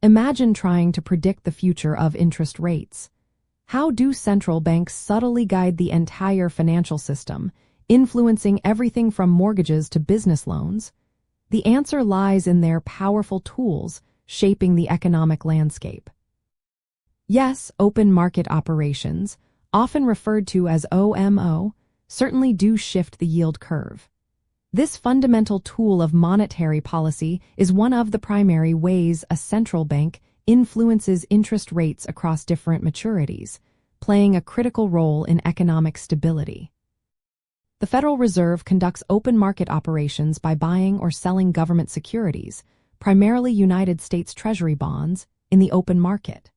Imagine trying to predict the future of interest rates. How do central banks subtly guide the entire financial system, influencing everything from mortgages to business loans? The answer lies in their powerful tools shaping the economic landscape. Yes, open market operations, often referred to as OMO, certainly do shift the yield curve. This fundamental tool of monetary policy is one of the primary ways a central bank influences interest rates across different maturities, playing a critical role in economic stability. The Federal Reserve conducts open market operations by buying or selling government securities, primarily United States Treasury bonds, in the open market.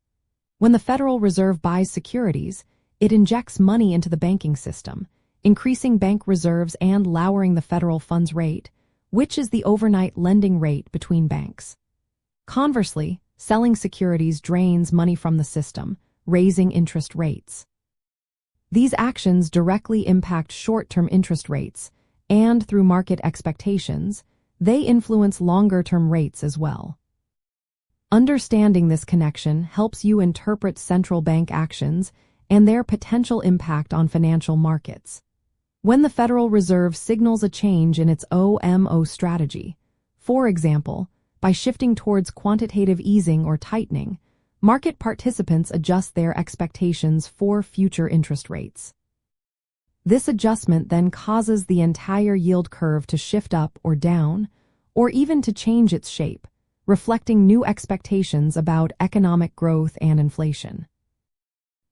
When the Federal Reserve buys securities, it injects money into the banking system, increasing bank reserves and lowering the federal funds rate, which is the overnight lending rate between banks. Conversely, selling securities drains money from the system, raising interest rates. These actions directly impact short-term interest rates, and through market expectations, they influence longer-term rates as well. Understanding this connection helps you interpret central bank actions and their potential impact on financial markets. When the Federal Reserve signals a change in its OMO strategy, for example, by shifting towards quantitative easing or tightening, market participants adjust their expectations for future interest rates. This adjustment then causes the entire yield curve to shift up or down, or even to change its shape, reflecting new expectations about economic growth and inflation.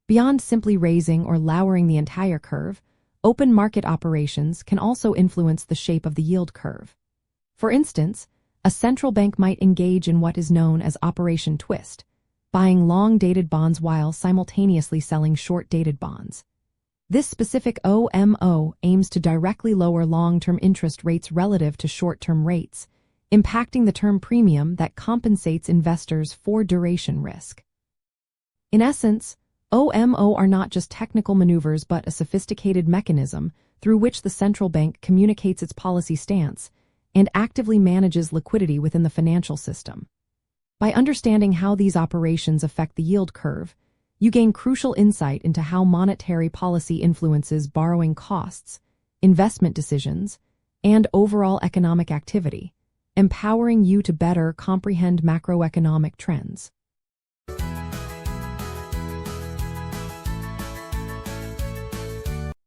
Beyond simply raising or lowering the entire curve, open market operations can also influence the shape of the yield curve. For instance, a central bank might engage in what is known as Operation Twist, buying long-dated bonds while simultaneously selling short-dated bonds. This specific OMO aims to directly lower long-term interest rates relative to short-term rates, impacting the term premium that compensates investors for duration risk. In essence, OMO are not just technical maneuvers but a sophisticated mechanism through which the central bank communicates its policy stance and actively manages liquidity within the financial system. By understanding how these operations affect the yield curve, you gain crucial insight into how monetary policy influences borrowing costs, investment decisions, and overall economic activity, empowering you to better comprehend macroeconomic trends.